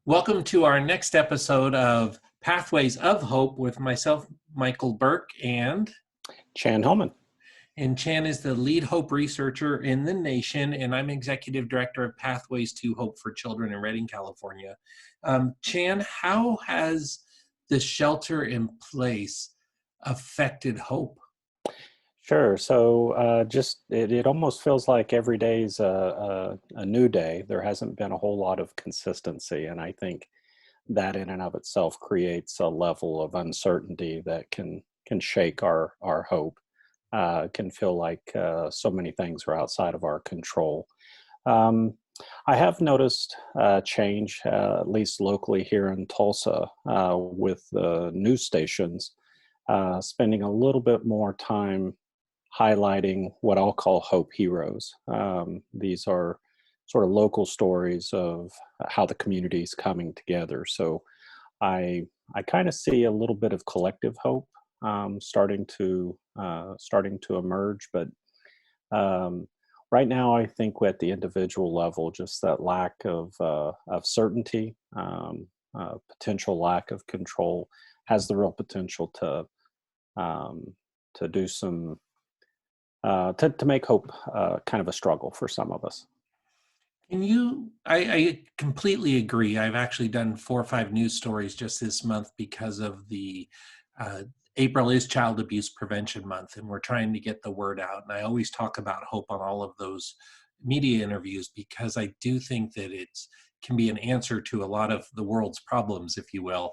Welcome to our next episode of Pathways of Hope with myself, Michael Burke, Chan Hellman. and Chan is the lead hope researcher in the nation, and I'm executive director of Pathways to Hope for Children in Redding, California. Chan, how has the shelter in place affected hope? Sure. So it almost feels like every day is a new day. There hasn't been a whole lot of consistency. And I think that in and of itself creates a level of uncertainty that can shake our hope. Can feel like so many things are outside of our control. Um, I have noticed change, at least locally here in Tulsa, with the news stations spending a little bit more time highlighting what I'll call hope heroes. These are sort of local stories of how the community is coming together. So I kind of see a little bit of collective hope starting to emerge, but um, right now I think at the individual level, just that lack of certainty, potential lack of control, has the real potential um, to do some to make hope kind of a struggle for some of us. I completely agree. I've actually done 4 or 5 news stories just this month because of the uh, April is Child Abuse Prevention Month, and we're trying to get the word out. And I always talk about hope on all of those media interviews because I do think that it's can be an answer to a lot of the world's problems, if you will.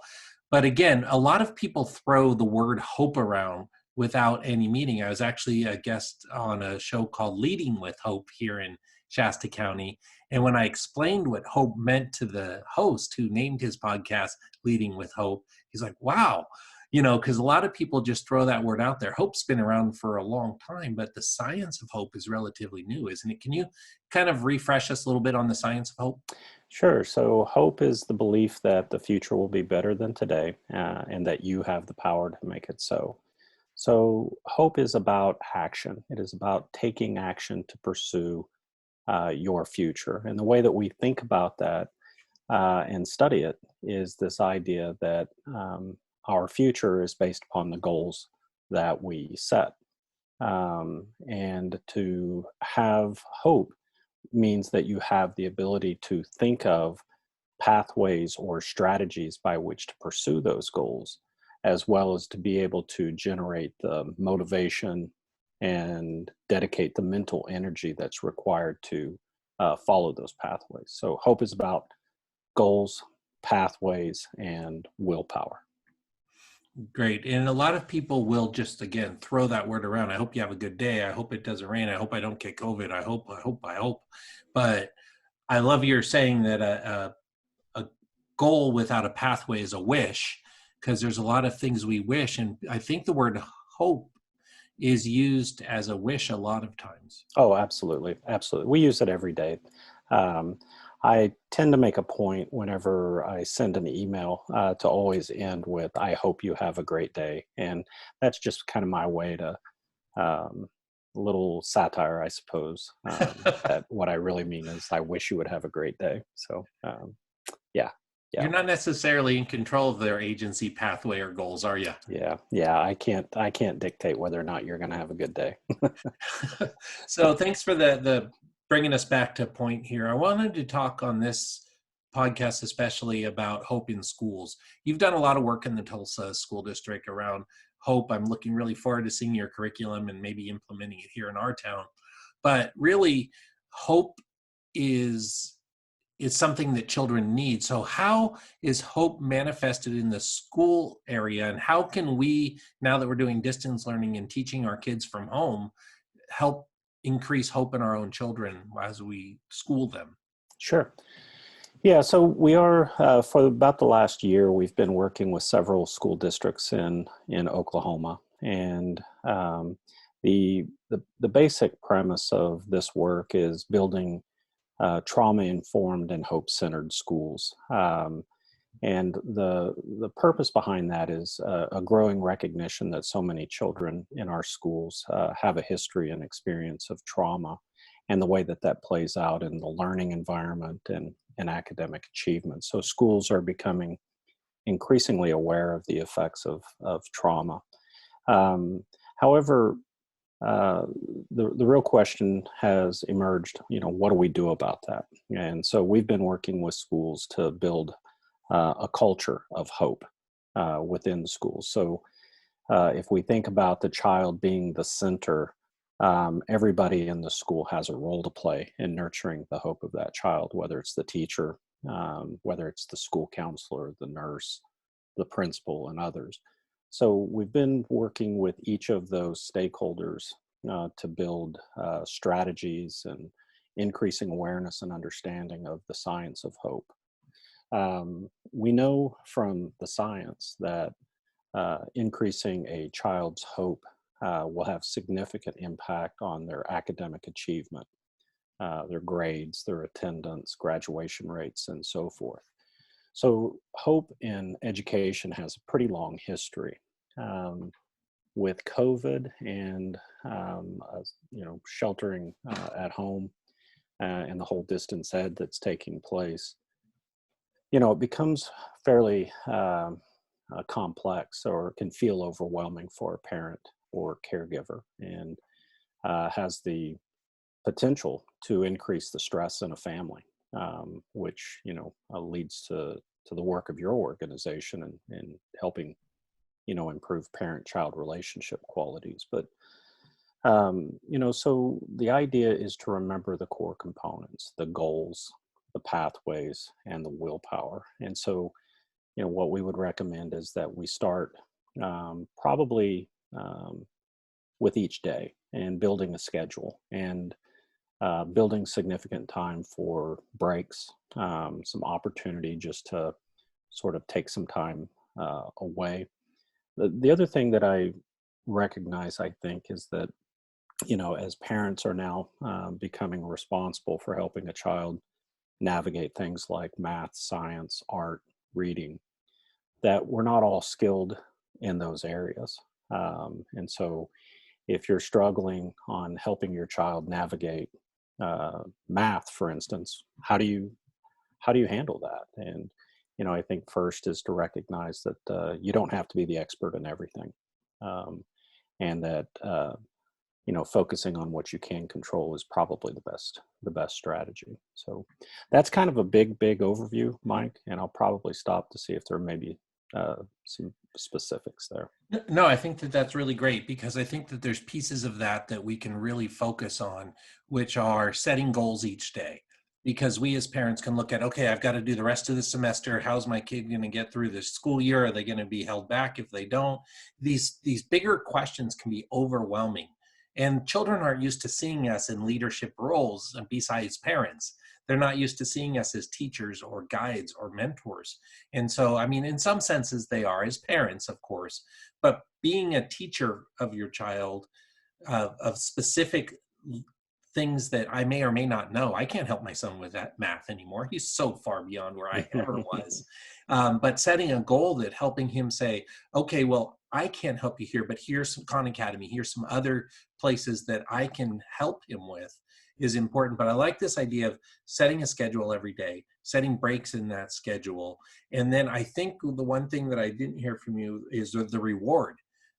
But again, a lot of people throw the word hope around without any meaning. I was actually a guest on a show called Leading with Hope here in Shasta County. And when I explained what hope meant to the host who named his podcast Leading with Hope, he's like, wow, because a lot of people just throw that word out there. Hope's been around for a long time, but the science of hope is relatively new, isn't it? Can you kind of refresh us a little bit on the science of hope? Sure. So hope is the belief that the future will be better than today, and that you have the power to make it so. So hope is about action. It is about taking action to pursue your future. And the way that we think about that and study it is this idea that our future is based upon the goals that we set. And to have hope means that you have the ability to think of pathways or strategies by which to pursue those goals, as well as to be able to generate the motivation and dedicate the mental energy that's required to follow those pathways. So, hope is about goals, pathways, and willpower. Great. And a lot of people will just, again, throw that word around. I hope you have a good day. I hope it doesn't rain. I hope I don't get COVID. I hope. But I love your saying that a goal without a pathway is a wish, because there's a lot of things we wish. And I think the word hope is used as a wish a lot of times. Oh, absolutely. Absolutely. We use it every day. Um, I tend to make a point whenever I send an email to always end with, I hope you have a great day. And that's just kind of my way to, a little satire, I suppose. That what I really mean is, I wish you would have a great day. So, yeah. Yeah. You're not necessarily in control of their agency pathway or goals, are you? Yeah. I can't dictate whether or not you're going to have a good day. So thanks for the bringing us back to point here. I wanted to talk on this podcast especially about hope in schools. You've done a lot of work in the Tulsa school district around hope. I'm looking really forward to seeing your curriculum and maybe implementing it here in our town. But really, hope is is something that children need. So how is hope manifested in the school area, and how can we, now that we're doing distance learning and teaching our kids from home, help increase hope in our own children as we school them? Sure. Yeah, so we are for about the last year, we've been working with several school districts in Oklahoma, and the basic premise of this work is building trauma-informed and hope-centered schools. And the purpose behind that is a growing recognition that so many children in our schools have a history and experience of trauma, and the way that that plays out in the learning environment and and academic achievement. So schools are becoming increasingly aware of the effects of trauma. Um, However, uh, the real question has emerged, what do we do about that? And so we've been working with schools to build a culture of hope within the schools. So if we think about the child being the center, everybody in the school has a role to play in nurturing the hope of that child, whether it's the teacher, whether it's the school counselor, the nurse, the principal, and others. So we've been working with each of those stakeholders to build strategies and increasing awareness and understanding of the science of hope. We know from the science that increasing a child's hope will have significant impact on their academic achievement, their grades, their attendance, graduation rates, and so forth. So hope in education has a pretty long history. With COVID and sheltering at home and the whole distance ed that's taking place, it becomes fairly complex, or can feel overwhelming for a parent or caregiver, and has the potential to increase the stress in a family, which leads to the work of your organization and helping improve parent-child relationship qualities. But so the idea is to remember the core components, the goals, the pathways, and the willpower. And so what we would recommend is that we start probably with each day, and building a schedule, and building significant time for breaks, some opportunity just to sort of take some time away. The other thing that I recognize, I think, is that, as parents are now becoming responsible for helping a child navigate things like math, science, art, reading, that we're not all skilled in those areas. And so if you're struggling on helping your child navigate math, for instance, how do you handle that? And I think first is to recognize that you don't have to be the expert in everything, and that focusing on what you can control is probably the best strategy. So that's kind of a big overview, Mike, and I'll probably stop to see if there may be some specifics there. No, I think that that's really great, because I think that there's pieces of that we can really focus on, which are setting goals each day. Because we as parents can look at, okay, I've got to do the rest of the semester. How's my kid going to get through this school year? Are they going to be held back if they don't? These bigger questions can be overwhelming. And children aren't used to seeing us in leadership roles besides parents. They're not used to seeing us as teachers or guides or mentors. And so, I mean, in some senses they are as parents, of course, but being a teacher of your child, of specific things that I may or may not know. I can't help my son with that math anymore. He's so far beyond where I ever was. But setting a goal that helping him say, okay, well, I can't help you here, but here's some Khan Academy, here's some other places that I can help him with, is important. But I like this idea of setting a schedule every day, setting breaks in that schedule. And then I think the one thing that I didn't hear from you is the reward,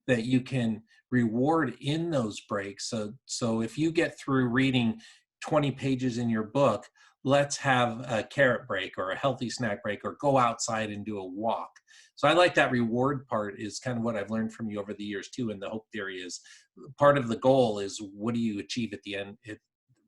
that you can reward in those breaks. So if you get through reading 20 pages in your book, let's have a carrot break or a healthy snack break, or go outside and do a walk. So I like that reward part, is kind of what I've learned from you over the years too. In the hope theory is part of the goal is, what do you achieve at the end?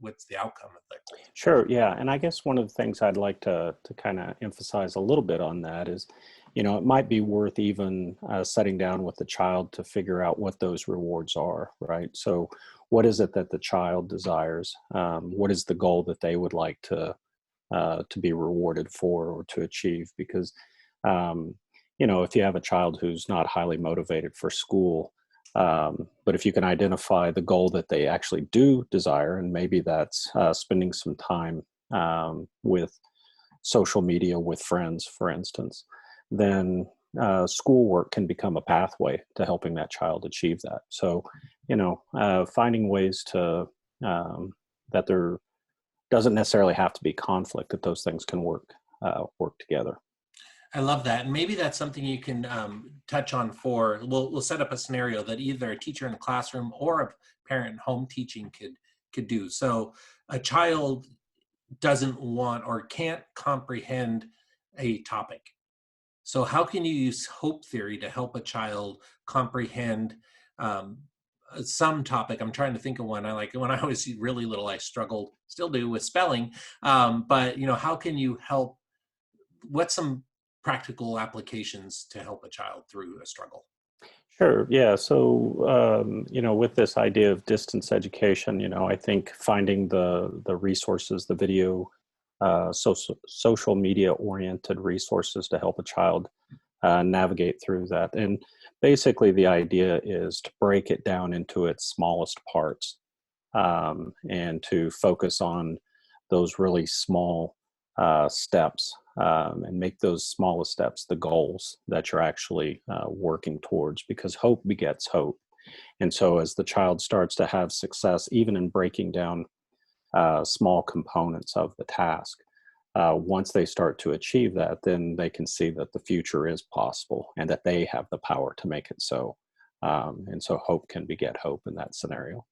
What's the outcome of that goal? Sure. Yeah. And I guess one of the things I'd like to kind of emphasize a little bit on that is, it might be worth even sitting down with the child to figure out what those rewards are, right? So what is it that the child desires? What is the goal that they would like to be rewarded for or to achieve? Because, if you have a child who's not highly motivated for school, but if you can identify the goal that they actually do desire, and maybe that's spending some time with social media with friends, for instance, then schoolwork can become a pathway to helping that child achieve that. So, finding ways to that they're doesn't necessarily have to be conflict, that those things can work together. I love that. And maybe that's something you can touch on for, we'll set up a scenario that either a teacher in a classroom or a parent home teaching could do. So a child doesn't want or can't comprehend a topic. So how can you use hope theory to help a child comprehend um, some topic? I'm trying to think of one. I like when I was really little, I struggled, still do, with spelling. But how can you help? What's some practical applications to help a child through a struggle? Sure. Yeah. So, with this idea of distance education, I think finding the resources, the video, social media oriented resources to help a child navigate through that. And basically, the idea is to break it down into its smallest parts, and to focus on those really small steps, and make those smallest steps the goals that you're actually working towards, because hope begets hope. And so as the child starts to have success, even in breaking down small components of the task, once they start to achieve that, then they can see that the future is possible and that they have the power to make it so. And so hope can beget hope in that scenario.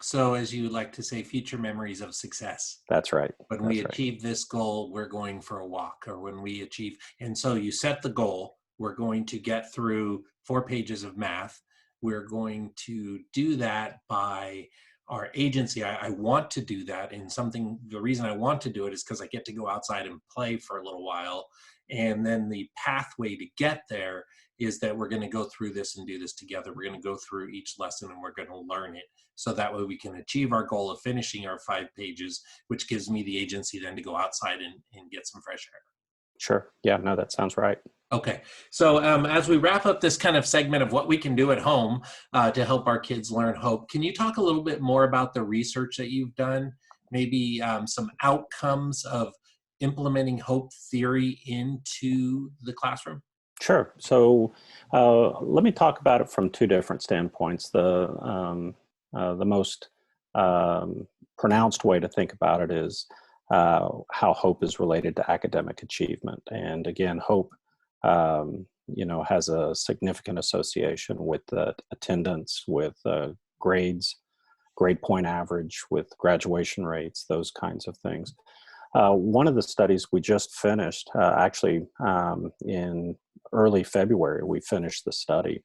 So, as you like to say, future memories of success. That's right. When we That's right. achieve this goal, we're going for a walk, or when we achieve, and so you set the goal, we're going to get through 4 pages of math. We're going to do that by our agency. I want to do that. And the reason I want to do it is because I get to go outside and play for a little while. And then the pathway to get there is that we're going to go through this and do this together. We're going to go through each lesson and we're going to learn it. So that way we can achieve our goal of finishing our 5 pages, which gives me the agency then to go outside and get some fresh air. Sure. Yeah, no, that sounds right. Okay, so as we wrap up this kind of segment of what we can do at home to help our kids learn hope, can you talk a little bit more about the research that you've done? Maybe some outcomes of implementing hope theory into the classroom? Sure. So let me talk about it from two different standpoints. The most pronounced way to think about it is how hope is related to academic achievement. And again, hope, has a significant association with attendance, with grades, grade point average, with graduation rates, those kinds of things. One of the studies we just finished, actually in early February, we finished the study.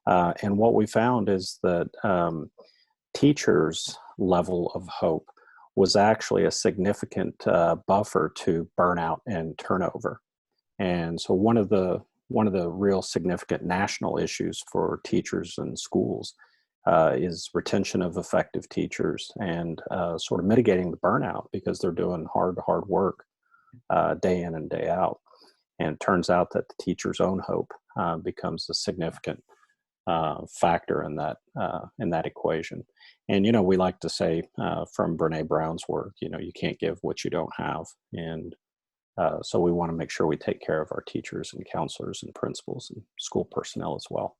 And what we found is that teachers' level of hope was actually a significant buffer to burnout and turnover. And so one of the real significant national issues for teachers and schools is retention of effective teachers and sort of mitigating the burnout, because they're doing hard work day in and day out. And it turns out that the teacher's own hope becomes a significant factor in that equation. And we like to say from Brene Brown's work, you can't give what you don't have. And so we want to make sure we take care of our teachers and counselors and principals and school personnel as well.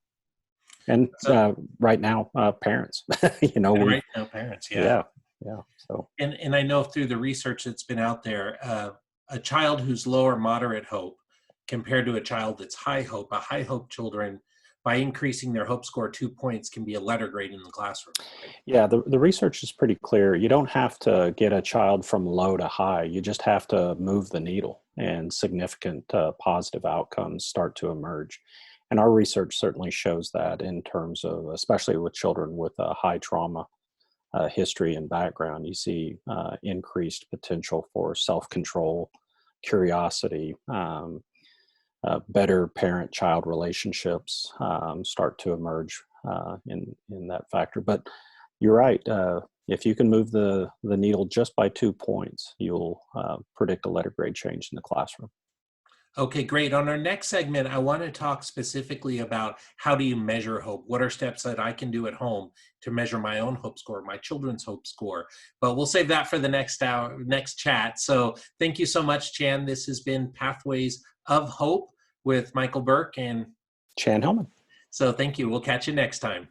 And right now, parents, Right now, parents, yeah. Yeah. So, and I know through the research that's been out there, a child who's low or moderate hope compared to a child that's high hope, a high hope children, by increasing their hope score 2 points, can be a letter grade in the classroom. yeah, the research is pretty clear. You don't have to get a child from low to high. You just have to move the needle, and significant positive outcomes start to emerge. And our research certainly shows that, in terms of, especially with children with a high trauma history and background, you see increased potential for self-control, curiosity, better parent-child relationships start to emerge in that factor. But you're right. If you can move the needle just by 2 points, you'll predict a letter grade change in the classroom. Okay, great. On our next segment, I want to talk specifically about how do you measure hope? What are steps that I can do at home to measure my own hope score, my children's hope score? But we'll save that for the next hour, next chat. So thank you so much, Chan. This has been Pathways of Hope with Michael Burke and Chan Hellman. so thank you. We'll catch you next time.